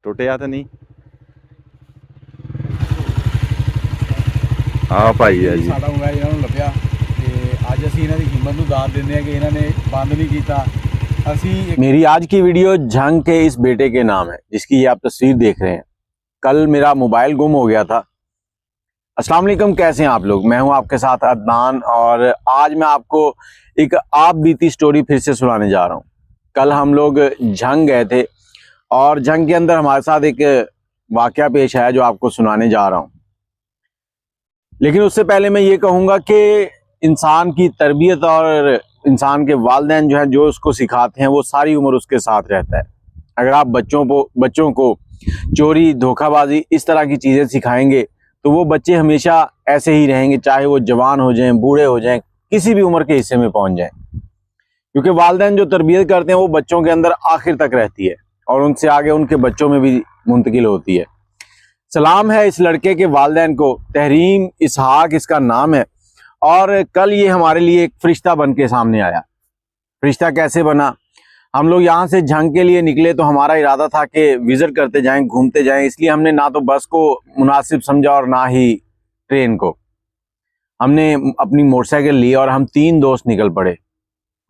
ਟੁੱਟਿਆ ਤਾਂ ਨਹੀਂ? ਆ ਭਾਈ ਆ ਜੀ। ਸਾਡਾ ਮੋਬਾਈਲ ਇਹਨਾਂ ਨੂੰ ਲੱਭਿਆ ਤੇ ਅੱਜ ਅਸੀਂ ਇਹਨਾਂ ਦੀ ਹਿੰਮਤ ਨੂੰ ਦਾਤ ਦਿੰਦੇ ਹਾਂ कि इन्होंने बंद नहीं किया। मेरी आज की वीडियो झंग के इस बेटे के नाम है जिसकी ये आप तस्वीर देख रहे हैं। कल मेरा मोबाइल गुम हो गया था। अस्सलाम वालेकुम, कैसे हैं आप लोग? मैं हूं आपके साथ अदनान और आज मैं आपको एक आप बीती स्टोरी फिर से सुनाने जा रहा हूं। कल हम लोग झंग गए थे और झंग के अंदर हमारे साथ एक वाकया पेश आया जो आपको सुनाने जा रहा हूं। लेकिन उससे पहले मैं ये कहूँगा कि इंसान की तरबियत और इंसान के वालिदैन जो है जो उसको सिखाते हैं वो सारी उम्र उसके साथ रहता है। अगर आप बच्चों को चोरी, धोखाबाजी, इस तरह की चीज़ें सिखाएंगे तो वो बच्चे हमेशा ऐसे ही रहेंगे, चाहे वो जवान हो जाएं, बूढ़े हो जाएं, किसी भी उम्र के हिस्से में पहुंच जाएं। क्योंकि वालिदैन जो तरबियत करते हैं वो बच्चों के अंदर आखिर तक रहती है और उनसे आगे उनके बच्चों में भी मुंतकिल होती है। सलाम है इस लड़के के वालिदैन को, तहरीम इसहाक इसका नाम है। और कल ये हमारे लिए एक फरिश्ता बन के सामने आया। फरिश्ता कैसे बना? हम लोग यहाँ से झंग के लिए निकले तो हमारा इरादा था कि विजिट करते जाएं, घूमते जाएं, इसलिए हमने ना तो बस को मुनासिब समझा और ना ही ट्रेन को। हमने अपनी मोटरसाइकिल ली और हम 3 दोस्त निकल पड़े।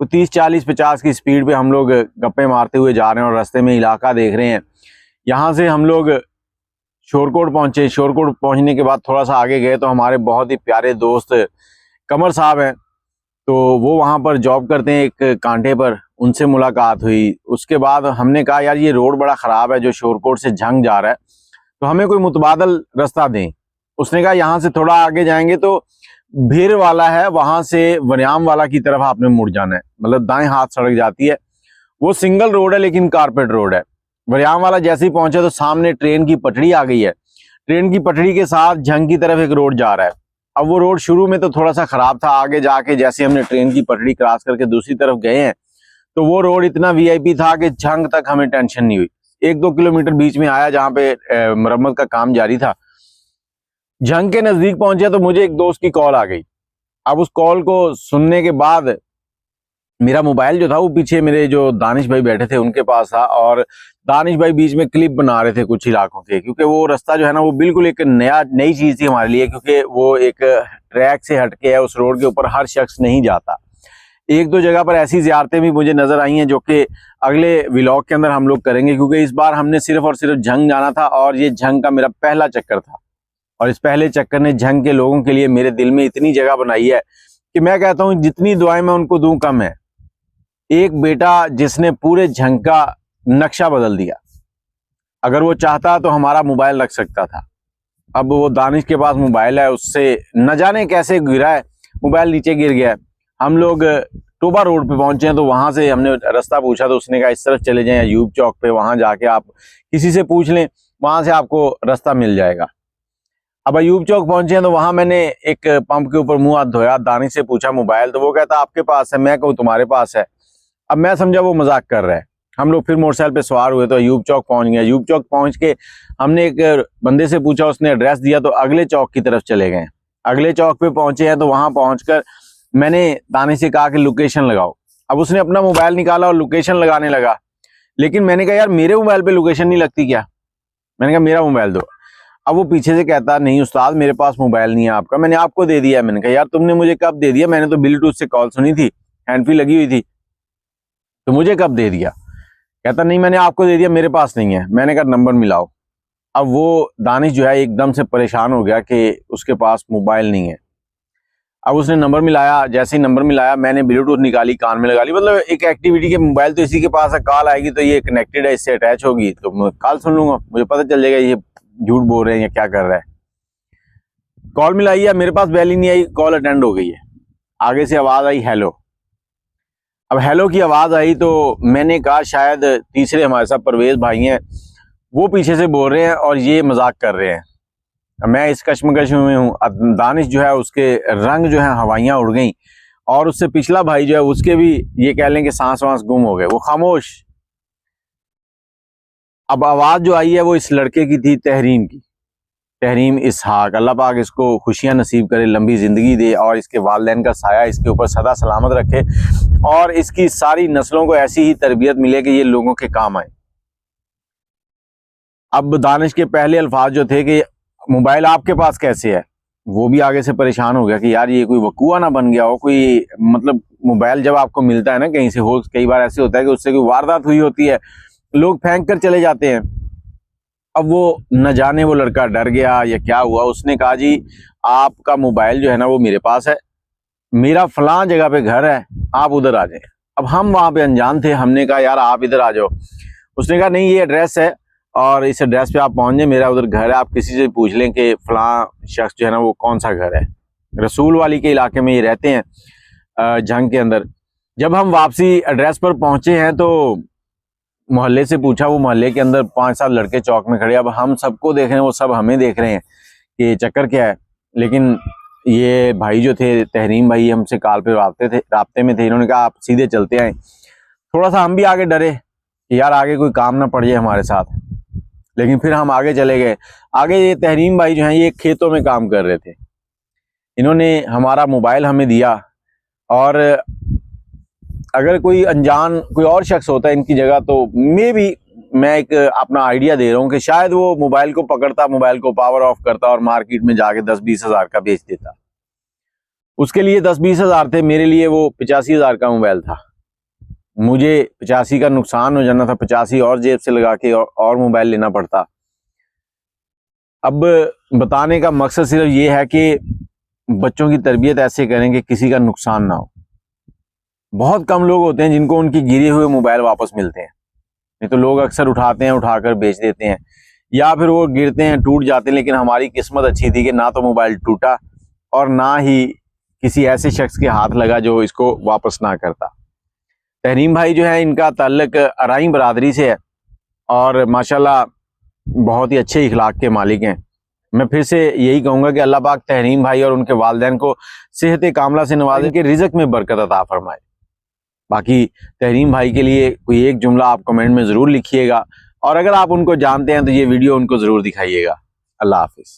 तो 30, 40, 50 की स्पीड पे हम लोग गप्पे मारते हुए जा रहे हैं और रास्ते में इलाका देख रहे हैं। यहाँ से हम लोग शोरकोट पहुँचे। शोरकोट पहुँचने के बाद थोड़ा सा आगे गए तो हमारे बहुत ही प्यारे दोस्त कमर साहब हैं, तो वो वहाँ पर जॉब करते हैं एक कांटे पर, उनसे मुलाकात हुई। उसके बाद हमने कहा यार ये रोड बड़ा ख़राब है जो शोरकोट से झंग जा रहा है, तो हमें कोई मुतबादल रास्ता दें। उसने कहा यहाँ से थोड़ा आगे जाएंगे तो भीर वाला है, वहाँ से वरियाम वाला की तरफ आपने मुड़ जाना है, मतलब दाएं हाथ सड़क जाती है। वो सिंगल रोड है लेकिन कारपेट रोड है। वरियाम वाला जैसे ही पहुँचे तो सामने ट्रेन की पटड़ी आ गई है। ट्रेन की पटड़ी के साथ झंग की तरफ एक रोड जा रहा है। अब वो रोड शुरू में तो थोड़ा सा खराब था, आगे जाके जैसे हमने ट्रेन की पटड़ी क्रॉस करके दूसरी तरफ गए हैं तो वो रोड इतना वीआईपी था कि झंग तक हमें टेंशन नहीं हुई। 1-2 किलोमीटर बीच में आया जहाँ पे मरम्मत का काम जारी था। झंग के नजदीक पहुंचे तो मुझे एक दोस्त की कॉल आ गई। अब उस कॉल को सुनने के बाद मेरा मोबाइल जो था वो पीछे मेरे जो दानिश भाई बैठे थे उनके पास था और दानिश भाई बीच में क्लिप बना रहे थे कुछ इलाकों के, क्योंकि वो रास्ता जो है ना वो बिल्कुल एक नई चीज थी हमारे लिए, क्योंकि वो एक ट्रैक से हटके है, उस रोड के ऊपर हर शख्स नहीं जाता। 1-2 जगह पर ऐसी ज़ियारतें भी मुझे नजर आई हैं जो कि अगले व्लॉग के अंदर हम लोग करेंगे, क्योंकि इस बार हमने सिर्फ और सिर्फ झंग जाना था और ये झंग का मेरा पहला चक्कर था। और इस पहले चक्कर ने झंग के लोगों के लिए मेरे दिल में इतनी जगह बनाई है कि मैं कहता हूँ जितनी दुआएं मैं उनको दूं कम है। एक बेटा जिसने पूरे झंग का नक्शा बदल दिया। अगर वो चाहता तो हमारा मोबाइल रख सकता था। अब वो दानिश के पास मोबाइल है, उससे न जाने कैसे गिरा है, मोबाइल नीचे गिर गया है। हम लोग टोबा रोड पे पहुंचे हैं तो वहां से हमने रास्ता पूछा तो उसने कहा इस तरफ चले जाएं अयूब चौक पे, वहां जाके आप किसी से पूछ लें, वहां से आपको रास्ता मिल जाएगा। अब अयूब चौक पहुंचे हैं तो वहां मैंने एक पंप के ऊपर मुंह हाथ धोया, दानिश से पूछा मोबाइल, तो वो कहता आपके पास है, मैं कहूँ तुम्हारे पास है। अब मैं समझा वो मजाक कर रहा है। हम लोग फिर मोटरसाइकिल पे सवार हुए तो अयूब चौक पहुंच गए। अयूब चौक पहुंच के हमने एक बंदे से पूछा, उसने एड्रेस दिया तो अगले चौक की तरफ चले गए। अगले चौक पे पहुंचे हैं तो वहां पहुंचकर मैंने दानिश से कहा कि लोकेशन लगाओ। अब उसने अपना मोबाइल निकाला और लोकेशन लगाने लगा, लेकिन मैंने कहा यार मेरे मोबाइल पे लोकेशन नहीं लगती क्या? मैंने कहा मेरा मोबाइल दो। अब वो पीछे से कहता नहीं उस्ताद मेरे पास मोबाइल नहीं है आपका, मैंने आपको दे दिया। मैंने कहा यार तुमने मुझे कब दे दिया? मैंने तो ब्लूटूथ से कॉल सुनी थी, हैंड फ्री लगी हुई थी, तो मुझे कब दे दिया? कहता नहीं मैंने आपको दे दिया, मेरे पास नहीं है। मैंने कहा नंबर मिलाओ। अब वो दानिश जो है एकदम से परेशान हो गया कि उसके पास मोबाइल नहीं है। अब उसने नंबर मिलाया, जैसे ही नंबर मिलाया मैंने ब्लूटूथ निकाली, कान में लगा ली, मतलब एक एक्टिविटी के मोबाइल तो इसी के पास है, कॉल आएगी तो ये कनेक्टेड है, इससे अटैच होगी तो मैं कॉल सुन लूंगा, मुझे पता चल जाएगा ये झूठ बोल रहे हैं या क्या कर रहा है। कॉल मिलाई है, मेरे पास बैल ही नहीं आई, कॉल अटेंड हो गई है। आगे से आवाज आई हेलो। अब हेलो की आवाज आई तो मैंने कहा शायद तीसरे हमारे साथ परवेज भाई हैं, वो पीछे से बोल रहे हैं और ये मजाक कर रहे हैं। मैं इस कश्मकश में हूँ। दानिश जो है उसके रंग जो है हवाइयाँ उड़ गई और उससे पिछला भाई जो है उसके भी ये कह लें कि सांस वांस गुम हो गए, वो खामोश। अब आवाज जो आई है वो इस लड़के की थी, तहरीम की, तहरीम इसहाक। अल्लाह पाक इसको खुशियां नसीब करे, लंबी ज़िंदगी दे और इसके वालिदैन का साया इसके ऊपर सदा सलामत रखे और इसकी सारी नस्लों को ऐसी ही तरबियत मिले कि ये लोगों के काम आए। अब दानिश के पहले अल्फाज जो थे कि मोबाइल आपके पास कैसे है, वो भी आगे से परेशान हो गया कि यार ये कोई वकूआ ना बन गया हो, कोई मतलब मोबाइल जब आपको मिलता है ना कहीं से, हो कई बार ऐसे होता है कि उससे कोई वारदात हुई होती है, लोग फेंक कर चले जाते हैं। अब वो न जाने वो लड़का डर गया या क्या हुआ, उसने कहा जी आपका मोबाइल जो है ना वो मेरे पास है, मेरा फलां जगह पे घर है, आप उधर आ जाएं। अब हम वहां पे अनजान थे, हमने कहा यार आप इधर आ जाओ। उसने कहा नहीं ये एड्रेस है और इस एड्रेस पे आप पहुंच जाए, मेरा उधर घर है, आप किसी से पूछ लें कि फलां शख्स जो है ना वो कौन सा घर है। रसूल वाली के इलाके में ये रहते हैं, जंग के अंदर। जब हम वापसी एड्रेस पर पहुंचे हैं तो मोहल्ले से पूछा, वो मोहल्ले के अंदर 5-7 लड़के चौक में खड़े। अब हम सबको देख रहे हैं, वो सब हमें देख रहे हैं कि चक्कर क्या है। लेकिन ये भाई जो थे तहरीम भाई, हमसे कॉल पे राब्ते में थे, इन्होंने कहा आप सीधे चलते आए। थोड़ा सा हम भी आगे डरे कि यार आगे कोई काम ना पड़ जाए हमारे साथ, लेकिन फिर हम आगे चले गए। आगे ये तहरीम भाई जो हैं ये खेतों में काम कर रहे थे, इन्होंने हमारा मोबाइल हमें दिया। और अगर कोई अनजान कोई और शख्स होता है इनकी जगह तो मैं एक अपना आइडिया दे रहा हूँ कि शायद वो मोबाइल को पकड़ता, मोबाइल को पावर ऑफ करता और मार्केट में जाके 10-20 हज़ार का बेच देता। उसके लिए 10-20 हज़ार थे, मेरे लिए वो 85 हज़ार का मोबाइल था। मुझे 85 का नुकसान हो जाना था, 85 और जेब से लगा के और मोबाइल लेना पड़ता। अब बताने का मकसद सिर्फ ये है कि बच्चों की तरबियत ऐसे करें कि किसी का नुकसान ना हो। बहुत कम लोग होते हैं जिनको उनके गिरे हुए मोबाइल वापस मिलते हैं, नहीं तो लोग अक्सर उठाते हैं, उठाकर बेच देते हैं, या फिर वो गिरते हैं, टूट जाते हैं। लेकिन हमारी किस्मत अच्छी थी कि ना तो मोबाइल टूटा और ना ही किसी ऐसे शख्स के हाथ लगा जो इसको वापस ना करता। तहरीम भाई जो है इनका ताल्लुक अराई बरादरी से है और माशाल्लाह बहुत ही अच्छे इखलाक के मालिक हैं। मैं फिर से यही कहूँगा कि अल्लाह पाक तहरीम भाई और उनके वालिदैन को सेहत कामला से नवाजे, के रिज़्क में बरकत अता फरमाए। बाकी तहरीम भाई के लिए कोई एक जुमला आप कमेंट में ज़रूर लिखिएगा, और अगर आप उनको जानते हैं तो ये वीडियो उनको ज़रूर दिखाइएगा। अल्लाह हाफिज़।